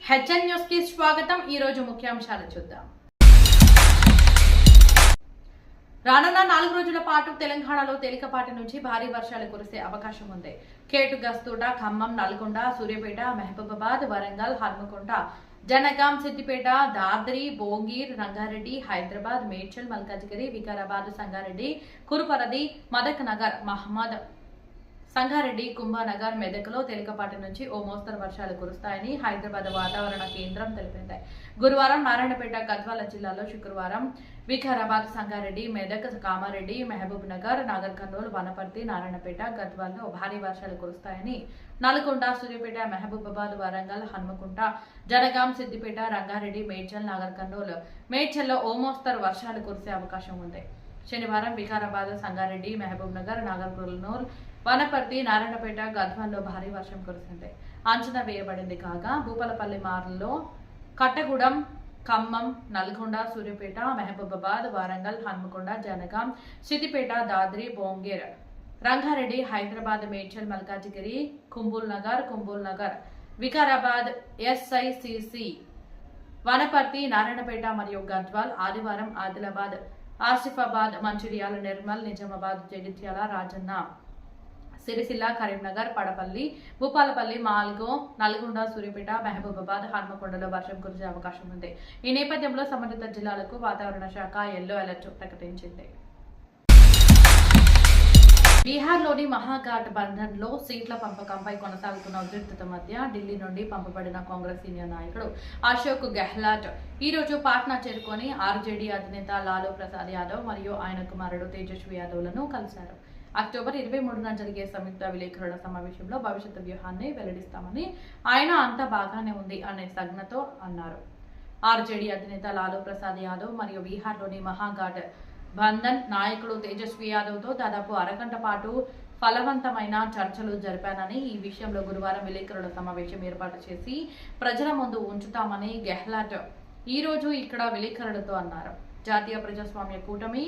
HN news కి స్వాగతం. ఈ రోజు ముఖ్యాంశాలు చూద్దాం. రానున్న 4 రోజుల పాటు తెలంగాణలో తేలికపాటి నుంచి భారీ వర్షాలు కురిసే అవకాశం ఉంది. కేటు, గస్తూట, ఖమ్మం, నల్గొండ, సూర్యాపేట, మహబూబాబాద్, వరంగల్, హన్మకొండ, జనగాం, సిద్దిపేట, దాద్రి, భోంగీర్, రంగారెడ్డి, హైదరాబాద్, మేడ్చల్, మల్కాజిగిరి, వికారాబాద్, సంగారెడ్డి, కురుపరది, మదక్ నగర్, మహమ్మద్, సంగారెడ్డి, కుంభనగర్, మెదక్లో తేలికపాటి నుంచి ఓ మోస్తరు వర్షాలు కురుస్తాయని హైదరాబాద్ వాతావరణ కేంద్రం తెలిపింది. గురువారం నారాయణపేట, గద్వాల జిల్లాలో, శుక్రవారం వికారాబాద్, సంగారెడ్డి, మెదక్, కామారెడ్డి, మహబూబ్ నగర్, నాగర్ కర్నూలు, వనపర్తి, నారాయణపేట, గద్వాల్లో భారీ వర్షాలు కురుస్తాయని నల్గొండ, సూర్యాపేట, మహబూబాబాద్, వరంగల్, హన్మకొండ, జనగాం, సిద్దిపేట, రంగారెడ్డి, మేడ్చల్, నాగర్ కర్నూలు, మేడ్చల్లో ఓ మోస్తరు వర్షాలు కురిసే అవకాశం ఉంది. శనివారం వికారాబాద్, సంగారెడ్డి, మహబూబ్ నగర్, నాగర్ కర్నూలు, వనపర్తి, నారాయణపేట, గద్వాల్లో భారీ వర్షం కురిసింది అంచనా వేయబడింది. కాగా భూపాలపల్లి మార్లలో కట్టగూడెం, ఖమ్మం, నల్గొండ, సూర్యాపేట, మహబూబాబాద్, వరంగల్, హన్మకొండ, జనగాం, సిద్దిపేట, దాద్రి, భోంగీర్, రంగారెడ్డి, హైదరాబాద్, మేడ్చల్, మల్కాజిగిరి, కుంబుల్ నగర్, వికారాబాద్, ఎస్ఐసిసి, వనపర్తి, నారాయణపేట మరియు గద్వాల్, ఆదివారం ఆదిలాబాద్, ఆసిఫాబాద్, మంచిర్యాల, నిర్మల్, నిజామాబాద్, జగిత్యాల, రాజన్న, సిరిసిల్ల, కరీంనగర్, పడపల్లి, భూపాలపల్లి, మాల్గో, నల్గొండ, సూర్యాపేట, మహబూబాబాద్, హన్మకొండలో వర్షం కురిసే అవకాశం ఉంది. ఈ నేపథ్యంలో సంబంధిత జిల్లాలకు వాతావరణ శాఖ ఎల్లో అలర్ట్ ప్రకటించింది. బీహార్లోని మహాఘాట్ బంధన్ లో సీట్ల పంపకంపై కొనసాగుతున్న ఉద్రిక్తత మధ్య ఢిల్లీ నుండి పంపబడిన కాంగ్రెస్ సీనియర్ నాయకుడు అశోక్ గెహ్లాట్ ఈ రోజు పాట్నా చేరుకొని ఆర్జేడీ అధినేత లాలూ ప్రసాద్ యాదవ్ మరియు ఆయన కుమారుడు తేజస్వి యాదవ్లను కలిశారు. అక్టోబర్ 23న జరిగే సంయుక్త విలేకరుల సమావేశంలో భవిష్యత్తు వ్యూహాన్ని వెల్లడిస్తామని, ఆయన అంతా బాగానే ఉంది అనే సంజ్ఞతో అన్నారు. ఆర్జేడీ అధినేత లాలూ ప్రసాద్ యాదవ్ మరియు బీహార్లోని మహాఘాట్ బంధన్ నాయకుడు తేజస్వి యాదవ్తో దాదాపు అరగంట పాటు ఫలవంతమైన చర్చలు జరిపానని, ఈ విషయంలో గురువారం విలేకరుల సమావేశం ఏర్పాటు చేసి ప్రజల ముందు ఉంచుతామని గెహ్లాట్ ఈ రోజు ఇక్కడ విలేకరులతో అన్నారు. జాతీయ ప్రజాస్వామ్య కూటమి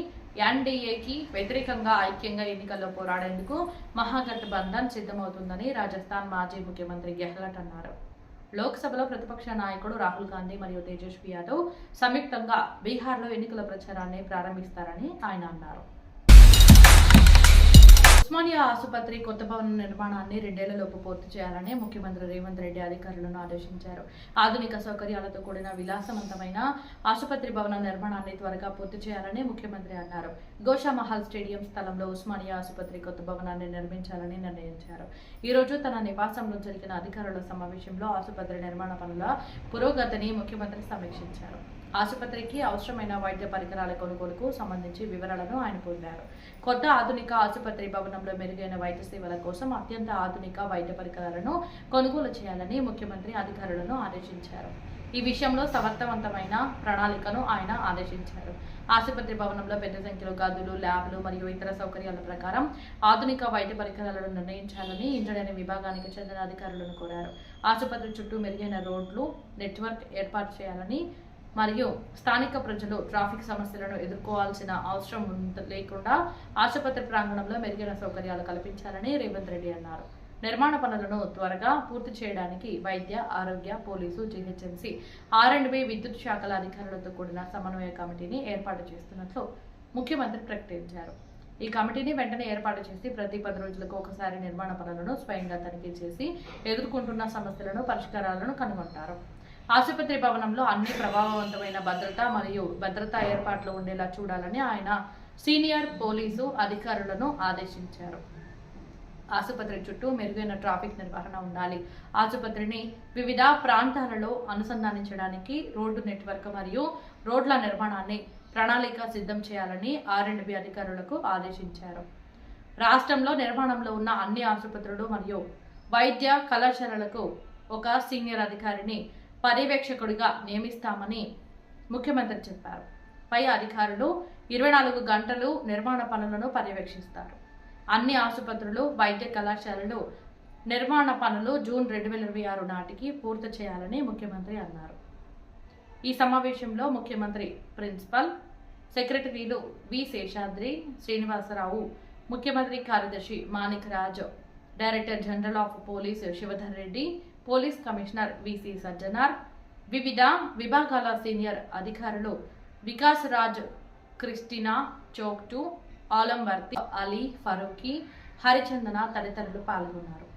ఎన్డీఏకి వ్యతిరేకంగా ఐక్యంగా ఎన్నికల్లో పోరాడేందుకు మహాఘట్ బంధన్ సిద్ధమవుతుందని రాజస్థాన్ మాజీ ముఖ్యమంత్రి గెహ్లాట్ అన్నారు. లోక్సభలో ప్రతిపక్ష నాయకుడు రాహుల్ గాంధీ మరియు తేజస్వి యాదవ్ సంయుక్తంగా బీహార్లో ఎన్నికల ప్రచారాన్ని ప్రారంభిస్తారని ఆయన అన్నారు. ఉస్మానియా ఆసుపత్రి కొత్త భవన నిర్మాణాన్ని 2 ఏళ్లలోపు పూర్తి చేయాలని ముఖ్యమంత్రి రేవంత్ రెడ్డి అధికారులను ఆదేశించారు. ఆధునిక సౌకర్యాలతో కూడిన విలాసవంతమైన ఆసుపత్రి భవన నిర్మాణాన్ని త్వరగా పూర్తి చేయాలని ముఖ్యమంత్రి అన్నారు. గోషామహల్ స్టేడియం స్థలంలో ఉస్మానియా ఆసుపత్రి కొత్త భవనాన్ని నిర్మించాలని నిర్ణయించారు. ఈ రోజు తన నివాసంలో జరిగిన అధికారుల సమావేశంలో ఆసుపత్రి నిర్మాణ పనుల పురోగతిని ముఖ్యమంత్రి సమీక్షించారు. ఆసుపత్రికి అవసరమైన వైద్య పరికరాల కొనుగోలుకు సంబంధించి వివరాలను ఆయన పొందారు. కొత్త ఆధునిక ఆసుపత్రి భవనంలో మెరుగైన వైద్య సేవల కోసం అత్యంత ఆధునిక వైద్య పరికరాలను కొనుగోలు చేయాలని ముఖ్యమంత్రి అధికారులను ఆదేశించారు. ఈ విషయంలో సమర్థవంతమైన ప్రణాళికను ఆయన ఆదేశించారు. ఆసుపత్రి భవనంలో పెద్ద సంఖ్యలో గదులు, ల్యాబ్లు మరియు ఇతర సౌకర్యాల ప్రకారం ఆధునిక వైద్య పరికరాలను నిర్ణయించాలని ఇంజనీరింగ్ విభాగానికి చెందిన అధికారులను కోరారు. ఆసుపత్రి చుట్టూ మెరుగైన రోడ్లు నెట్వర్క్ ఏర్పాటు చేయాలని మరియు స్థానిక ప్రజలు ట్రాఫిక్ సమస్యలను ఎదుర్కోవాల్సిన అవసరం లేకుండా ఆసుపత్రి ప్రాంగణంలో మెరుగైన సౌకర్యాలు కల్పించాలని రేవంత్ రెడ్డి అన్నారు. నిర్మాణ పనులను త్వరగా పూర్తి చేయడానికి వైద్య, ఆరోగ్య, పోలీసు, జీహెచ్ఎంసీ, R&B, విద్యుత్ శాఖల అధికారులతో కూడిన సమన్వయ కమిటీని ఏర్పాటు చేస్తున్నట్లు ముఖ్యమంత్రి ప్రకటించారు. ఈ కమిటీని వెంటనే ఏర్పాటు చేసి ప్రతి 10 రోజులకు ఒకసారి నిర్మాణ పనులను స్వయంగా తనిఖీ చేసి ఎదుర్కొంటున్న సమస్యలను, పరిష్కారాలను కనుగొంటారు. ఆసుపత్రి భవనంలో అన్ని ప్రభావవంతమైన భద్రతా ఏర్పాట్లు ఉండేలా చూడాలని ఆయన సీనియర్ పోలీసు అధికారులను ఆదేశించారు. ఆసుపత్రి చుట్టూ మెరుగైన ట్రాఫిక్ నిర్వహణ ఉండాలి. ఆసుపత్రిని వివిధ ప్రాంతాలలో అనుసంధానించడానికి రోడ్డు నెట్వర్క్ మరియు రోడ్ల నిర్మాణాన్ని ప్రణాళిక సిద్ధం చేయాలని R&B అధికారులకు ఆదేశించారు. రాష్ట్రంలో నిర్మాణంలో ఉన్న అన్ని ఆసుపత్రులు మరియు వైద్య కళాశాలలకు ఒక సీనియర్ అధికారిని పర్యవేక్షకుడిగా నియమిస్తామని ముఖ్యమంత్రి చెప్పారు. పై అధికారులు 24 గంటలు నిర్మాణ పనులను పర్యవేక్షిస్తారు. అన్ని ఆసుపత్రులు, వైద్య కళాశాలలు నిర్మాణ పనులు జూన్ 2026 నాటికి పూర్తి చేయాలని ముఖ్యమంత్రి అన్నారు. ఈ సమావేశంలో ముఖ్యమంత్రి ప్రిన్సిపల్ సెక్రటరీలు వి శేషాద్రి, శ్రీనివాసరావు, ముఖ్యమంత్రి కార్యదర్శి Manik Raj, director general of police Shivadhar Reddy, police commissioner VC Sajjanar, వివిధ విభాగాల సీనియర్ అధికారులు వికాస్ రాజ్, క్రిస్టినా చోక్టు, ఆలంవర్తి, అలీ, ఫరూకీ, హరిచందన తదితరులు పాల్గొన్నారు.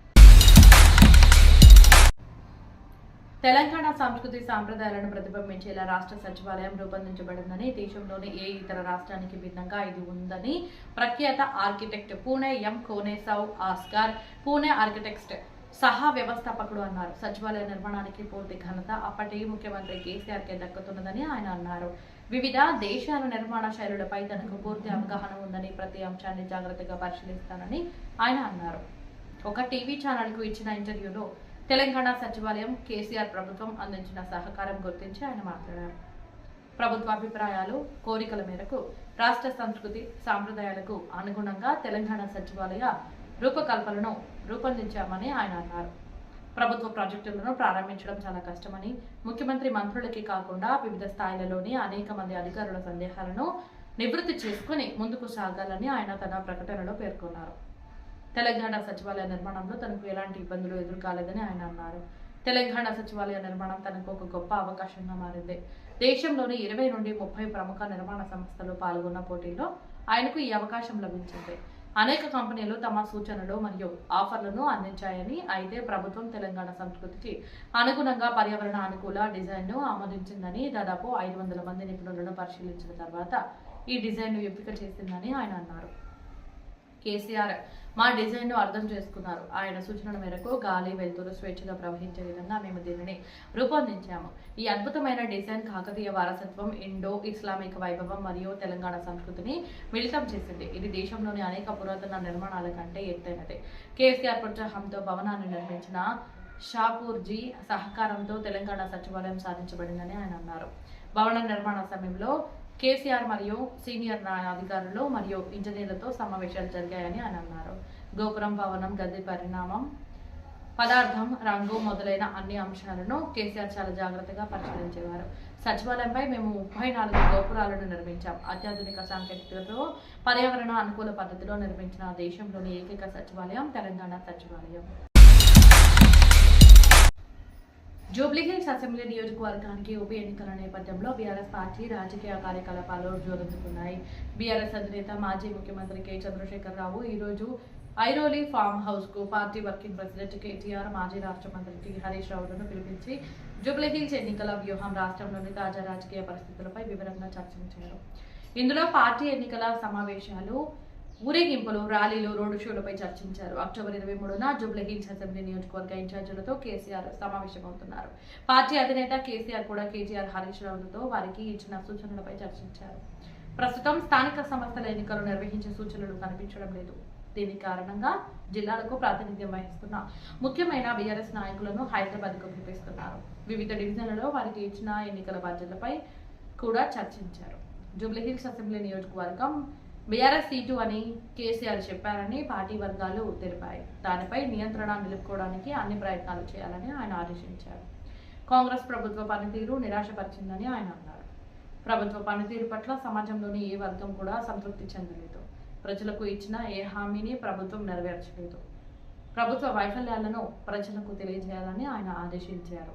తెలంగాణ సంస్కృతి సాంప్రదాయాలను ప్రతిబింబించేలా రాష్ట్ర సచివాలయం రూపొందించబడిందని, దేశంలోని ఏ ఇతర రాష్ట్రానికి భిన్నంగా ఇది ఉందని ప్రఖ్యాత ఆర్కిటెక్ట్ పూణే ఎం కోనేసౌ ఆస్కార్, పూణే ఆర్కిటెక్ట్ సహా వ్యవస్థాపకుడు అన్నారు. సచివాలయ నిర్మాణానికి పూర్తి ఘనత అప్పటి ముఖ్యమంత్రి కేసీఆర్కే దక్కుతున్నదని ఆయన అన్నారు. వివిధ దేశాల నిర్మాణ శైలులపై తనకు పూర్తి అవగాహన ఉందని, ప్రతి అంశాన్ని జాగ్రత్తగా పరిశీలిస్తానని ఆయన అన్నారు. ఒక టీవీ ఛానల్కు ఇచ్చిన ఇంటర్వ్యూలో తెలంగాణ సచివాలయం, కేసీఆర్ ప్రభుత్వం అందించిన సహకారం గుర్తించి ఆయన మాట్లాడారు. ప్రభుత్వ అభిప్రాయాలు, కోరికల మేరకు రాష్ట్ర సంస్కృతి సాంప్రదాయాలకు అనుగుణంగా తెలంగాణ సచివాలయ రూపకల్పనను రూపొందించామని ఆయన అన్నారు. ప్రభుత్వ ప్రాజెక్టులను ప్రారంభించడం చాలా కష్టమని, ముఖ్యమంత్రి మంత్రులకి కాకుండా వివిధ స్థాయిలలోని అనేక మంది అధికారుల సందేహాలను నివృత్తి చేసుకుని ముందుకు సాగాలని ఆయన తన ప్రకటనలో పేర్కొన్నారు. తెలంగాణ సచివాలయ నిర్మాణంలో తనకు ఎలాంటి ఇబ్బందులు ఎదురుకాలేదని ఆయన అన్నారు. తెలంగాణ సచివాలయ నిర్మాణం తనకు ఒక గొప్ప అవకాశంగా మారింది. దేశంలోని 20 నుండి 30 ప్రముఖ నిర్మాణ సంస్థలు పాల్గొన్న పోటీల్లో ఆయనకు ఈ అవకాశం లభించింది. అనేక కంపెనీలు తమ సూచనలు మరియు ఆఫర్లను అందించాయని, అయితే ప్రభుత్వం తెలంగాణ సంస్కృతికి అనుగుణంగా పర్యావరణ అనుకూల డిజైన్ను ఆమోదించిందని, దాదాపు 500 మంది నిపుణులను పరిశీలించిన తర్వాత ఈ డిజైన్ను ఎంపిక చేసిందని ఆయన అన్నారు. కేసీఆర్ మా డిజైన్ను అర్థం చేసుకున్నారు. ఆయన సూచనల మేరకు గాలి, వెలుతురు స్వేచ్ఛగా ప్రవహించే విధంగా మేము దీనిని రూపొందించాము. ఈ అద్భుతమైన డిజైన్ కాకతీయ వారసత్వం, ఇండో ఇస్లామిక్ వైభవం మరియు తెలంగాణ సంస్కృతిని మిళితం చేసింది. ఇది దేశంలోని అనేక పురాతన నిర్మాణాల కంటే ఎత్తైనది. కేసీఆర్ ప్రోత్సాహంతో భవనాన్ని నిర్మించిన షాపూర్జీ సహకారంతో తెలంగాణ సచివాలయం సాధించబడిందని ఆయన అన్నారు. భవన నిర్మాణ సమయంలో కేసీఆర్ మరియు సీనియర్ అధికారులు మరియు ఇంజనీర్లతో సమావేశాలు జరిగాయని ఆయన అన్నారు. గోపురం, భవనం, గది పరిణామం, పదార్థం, రంగు మొదలైన అన్ని అంశాలను కేసీఆర్ చాలా జాగ్రత్తగా పరిశీలించేవారు. సచివాలయంపై మేము 34 గోపురాలను నిర్మించాం. అత్యాధునిక సాంకేతికతతో పర్యావరణ అనుకూల పద్ధతిలో నిర్మించిన దేశంలోని ఏకైక సచివాలయం తెలంగాణ సచివాలయం. జూబ్లీహిల్స్ అసెంబ్లీ నియోజకవర్గానికి ఉప ఎన్నికల నేపథ్యంలో బీఆర్ఎస్ పార్టీ రాజకీయ కార్యకలాపాలు జోరందుకున్నాయి. బీఆర్ఎస్ అధినేత మాజీ ముఖ్యమంత్రి కె చంద్రశేఖరరావు ఈరోజు ఐరోలి ఫామ్ హౌస్ కు పార్టీ వర్కింగ్ ప్రెసిడెంట్ కేటీఆర్, మాజీ రాష్ట్ర మంత్రి హరీష్ రావులను పిలిపించి జూబ్లీహిల్స్ ఎన్నికల వ్యూహం, రాష్ట్రంలోని తాజా రాజకీయ పరిస్థితులపై వివరంగా చర్చించారు. ఇందులో పార్టీ ఎన్నికల సమావేశాలు, ఊరేగింపులు, ర్యాలీలు, రోడ్డు షోలపై చర్చించారు. అక్టోబర్ 23న జూబ్లీహిల్స్ అసెంబ్లీ నియోజకవర్గ ఇన్ఛార్జీలతో కేసీఆర్ సమావేశమవుతున్నారు. పార్టీ అధినేత కేసీఆర్ కూడా కేటీఆర్, హరీష్ రావులతో వారికి ఇచ్చిన సూచనలపై చర్చించారు. ప్రస్తుతం స్థానిక సంస్థల ఎన్నికలు నిర్వహించే సూచనలు కనిపించడం లేదు. దీని కారణంగా జిల్లాలకు ప్రాతినిధ్యం వహిస్తున్న ముఖ్యమైన బీఆర్ఎస్ నాయకులను హైదరాబాద్కు పిలిపిస్తున్నారు. వివిధ డివిజన్లలో వారికి ఇచ్చిన ఎన్నికల బాధ్యతలపై కూడా చర్చించారు. జూబ్లీహిల్స్ అసెంబ్లీ నియోజకవర్గం బీఆర్ఎస్ సీటు అని కేసీఆర్ చెప్పారని పార్టీ వర్గాలు తెలిపాయి. దానిపై నియంత్రణ నిలుపుకోవడానికి అన్ని ప్రయత్నాలు చేయాలని ఆయన ఆదేశించారు. కాంగ్రెస్ ప్రభుత్వ పనితీరు నిరాశపరిచిందని ఆయన అన్నారు. ప్రభుత్వ పనితీరు పట్ల సమాజంలోని ఏ వర్గం కూడా సంతృప్తి చెందలేదు. ప్రజలకు ఇచ్చిన ఏ హామీని ప్రభుత్వం నెరవేర్చలేదు. ప్రభుత్వ వైఫల్యాలను ప్రజలకు తెలియజేయాలని ఆయన ఆదేశించారు.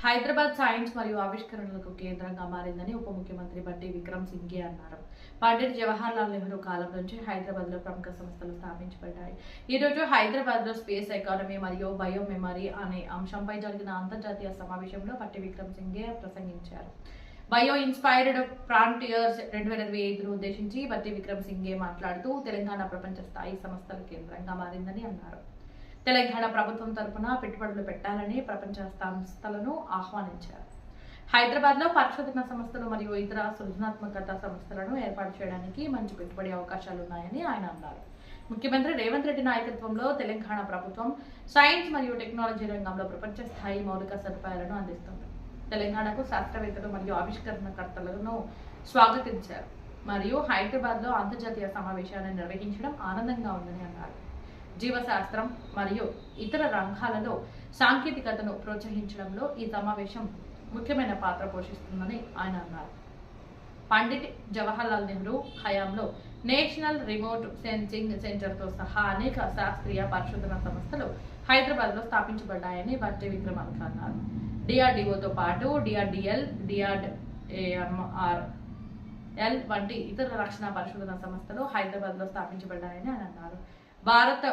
హైదరాబాద్ సైన్స్ మరియు ఆవిష్కరణలకు కేంద్రంగా మారిందని ఉప ముఖ్యమంత్రి బట్టి విక్రమ్ సింఘే అన్నారు. పండిట్ జవహర్లాల్ నెహ్రూ కాలం నుంచి హైదరాబాద్ లో ప్రముఖ సంస్థలు స్థాపించబడ్డాయి. ఈ రోజు హైదరాబాద్ లో స్పేస్ ఎకానమీ మరియు బయో మెమరీ అనే అంశంపై జరిగిన అంతర్జాతీయ సమావేశంలో బట్టి విక్రమ్ సింఘే ప్రసంగించారు. బయో ఇన్స్పైర్డ్ ఫ్రాంటియర్స్ 2025ను ఉద్దేశించి బట్టి విక్రమ్ సింఘే మాట్లాడుతూ తెలంగాణ ప్రపంచ స్థాయి సంస్థల కేంద్రంగా మారిందని అన్నారు. తెలంగాణ ప్రభుత్వం తరపున పెట్టుబడులు పెట్టాలని ప్రపంచ సంస్థలను ఆహ్వానించారు. హైదరాబాద్ లో పరిశోధన సంస్థలు మరియు ఇతర సృజనాత్మకత సంస్థలను ఏర్పాటు చేయడానికి మంచి పెట్టుబడి అవకాశాలున్నాయని ఆయన అన్నారు. ముఖ్యమంత్రి రేవంత్ రెడ్డి నాయకత్వంలో తెలంగాణ ప్రభుత్వం సైన్స్ మరియు టెక్నాలజీ రంగంలో ప్రపంచ స్థాయి మౌలిక సదుపాయాలను అందిస్తుంది. తెలంగాణకు శాస్త్రవేత్తలు మరియు ఆవిష్కరణకర్తలను స్వాగతించారు మరియు హైదరాబాద్ లో అంతర్జాతీయ సమావేశాన్ని నిర్వహించడం ఆనందంగా ఉందని అన్నారు. జీవశాస్త్రం మరియు ఇతర రంగాలలో సాంకేతికతను ప్రోత్సహించడంలో ఈ సమావేశం ముఖ్యమైన పాత్ర పోషిస్తుందని ఆయన అన్నారు. పండిట్ జవహర్లాల్ నెహ్రూ హయాంలో నేషనల్ రిమోట్ సెన్సింగ్ సెంటర్తో సహా అనేక శాస్త్రీయ పరిశోధన సంస్థలు హైదరాబాద్లో స్థాపించబడ్డాయని బట్టి విక్రమార్క అన్నారు. డిఆర్డీఓతో పాటు డిఆర్డిఎల్, డిఆర్ఏఎంఆర్ఎల్ వంటి ఇతర రక్షణ పరిశోధన సంస్థలు హైదరాబాద్లో స్థాపించబడ్డాయని ఆయన అన్నారు. భారత్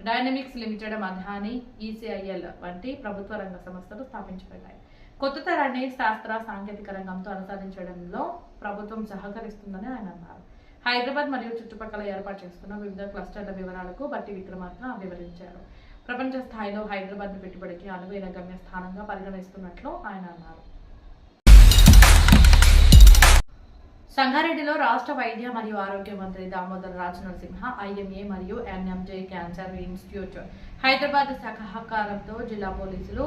డైనమిక్స్ లిమిటెడ్, మధాని, ఈసీఐఎల్ వంటి ప్రభుత్వ రంగ సంస్థలు స్థాపించబడ్డాయి. కొత్త తరాన్ని శాస్త్ర సాంకేతిక రంగంతో అనుసరించడంలో ప్రభుత్వం సహకరిస్తుందని ఆయన అన్నారు. హైదరాబాద్ మరియు చుట్టుపక్కల ఏర్పాటు చేస్తున్న వివిధ క్లస్టర్ల వివరాలకు బట్టి విక్రమార్క వివరించారు. ప్రపంచ స్థాయిలో హైదరాబాద్ పెట్టుబడికి అనువైన గమ్య స్థానంగా పరిగణిస్తున్నట్లు ఆయన అన్నారు. సంగారెడ్డిలో రాష్ట్ర వైద్య మరియు ఆరోగ్య మంత్రి దామోదర్ రాజ్ నరసింహ, ఐఎంఏ మరియు ఎన్ఎంజే క్యాన్సర్ ఇన్స్టిట్యూట్ హైదరాబాద్ సహకారంతో జిల్లా పోలీసులు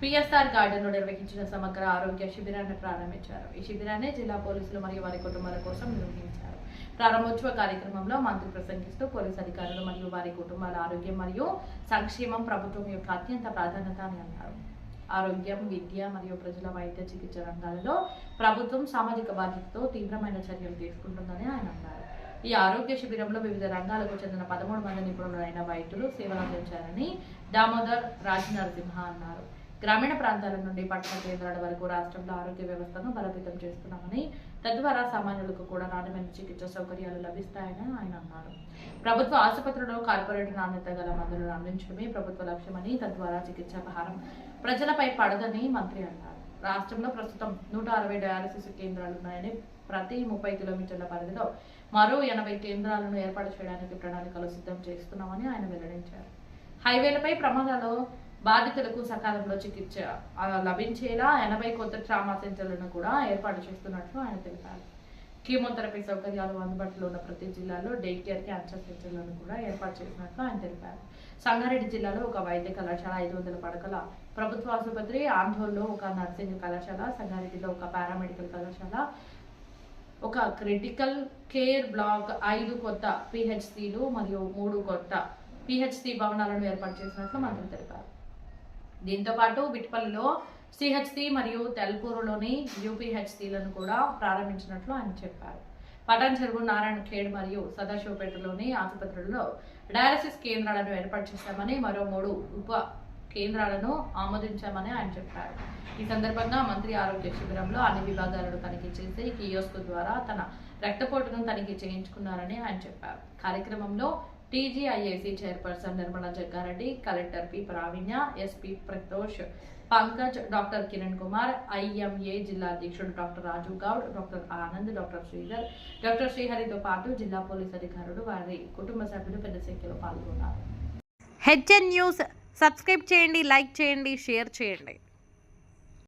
పిఎస్ఆర్ గార్డెన్లో నిర్వహించిన సమగ్ర ఆరోగ్య శిబిరాన్ని ప్రారంభించారు. ఈ శిబిరాన్ని జిల్లా పోలీసులు మరియు వారి కుటుంబాల కోసం నిర్వహించారు. ప్రారంభోత్సవ కార్యక్రమంలో మంత్రి ప్రసంగిస్తూ పోలీసు అధికారులు మరియు వారి కుటుంబాల ఆరోగ్యం మరియు సంక్షేమం ప్రభుత్వం యొక్క అత్యంత ప్రాధాన్యత అని అన్నారు. ఆరోగ్యం, విద్య మరియు ప్రజల వైద్య చికిత్స రంగాలలో ప్రభుత్వం సామాజిక బాధ్యతతో తీవ్రమైన చర్యలు తీసుకుంటుందని ఆయన అన్నారు. ఈ ఆరోగ్య శిబిరంలో వివిధ రంగాలకు చెందిన 13 మంది నిపుణులైన వైద్యులు సేవలు అందించారని దామోదర్ రాజ్ నరసింహ అన్నారు. గ్రామీణ ప్రాంతాల నుండి పట్టణ కేంద్రాల వరకు రాష్ట్రంలో ఆరోగ్య వ్యవస్థను బలోపేతం చేస్తున్నామని, తద్వారా సామాన్యులకు కూడా నాణ్యమైన చికిత్స సౌకర్యాలు లభిస్తాయని ఆయన అన్నారు. ప్రభుత్వ ఆసుపత్రుల్లో కార్పొరేట్ నాణ్యత గల మందులను అందించడమే ప్రభుత్వ లక్ష్యమని, తద్వారా చికిత్స భారం ప్రజలపై పడదని మంత్రి అన్నారు. రాష్ట్రంలో ప్రస్తుతం 160 డయాలసిస్ కేంద్రాలున్నాయని, ప్రతి 30 కిలోమీటర్ల పరిధిలో మరో 80 కేంద్రాలను ఏర్పాటు చేయడానికి ప్రణాళికలు సిద్ధం చేస్తున్నామని ఆయన వెల్లడించారు. హైవేలపై ప్రమాదాల్లో బాధితులకు సకాలంలో చికిత్స లభించేలా 80 కొత్త ట్రామా సెంటర్లను కూడా ఏర్పాటు చేస్తున్నట్లు ఆయన తెలిపారు. కీమోథెరపీ సౌకర్యాలు అందుబాటులో ఉన్న ప్రతి జిల్లాలో డే కేర్, క్యాన్సర్ సెంటర్లను కూడా ఏర్పాటు చేసినట్లు ఆయన తెలిపారు. సంగారెడ్డి జిల్లాలో ఒక వైద్య కళాశాల, 500 పడకల ప్రభుత్వ ఆసుపత్రి, ఆందోళనలో ఒక నర్సింగ్ కళాశాల, సంగారెడ్డిలో ఒక పారామెడికల్ కళాశాల, ఒక క్రిటికల్ కేర్ బ్లాక్, 5 కొత్త పిహెచ్సిలు మరియు 3 కొత్త పిహెచ్సి భవనాలను ఏర్పాటు చేసినట్లు మంత్రి తెలిపారు. దీంతో పాటు బిట్పల్లిలో సిహెచ్సి మరియు తెల్పూరులోని యూపీహెచ్సిలను కూడా ప్రారంభించినట్లు ఆయన చెప్పారు. పటాన్ చెరువు, నారాయణ ఖేడ్ మరియు సదాశివపేటలోని ఆసుపత్రుల్లో డయాలసిస్ కేంద్రాలను ఏర్పాటు చేశామని, మరో 3 ఉప కేంద్రాలను ఆమోదించామని ఆయన చెప్పారు. ఈ సందర్భంగా మంత్రి ఆరోగ్య శిబిరంలో అన్ని విభాగాలను తనిఖీ చేసి కియోస్క్ ద్వారా తన రక్తపోటును తనిఖీ చేయించుకున్నారని ఆయన చెప్పారు. కార్యక్రమంలో TGIAC chairperson Nirmala Jaggareddy, collector P Pravinya, SP Pratosh Pankaj, doctor Kiran Kumar, IMA జిల్లా అధ్యక్షుడు doctor Raju Goud, doctor Anand, doctor Sridhar, doctor శ్రీహరితో పాటు జిల్లా పోలీసు అధికారులు, వారి కుటుంబ సభ్యులు పెద్ద సంఖ్యలో పాల్గొన్నారు. హెచ్ఎన్ న్యూస్ సబ్స్క్రైబ్ చేయండి, లైక్ చేయండి, షేర్ చేయండి.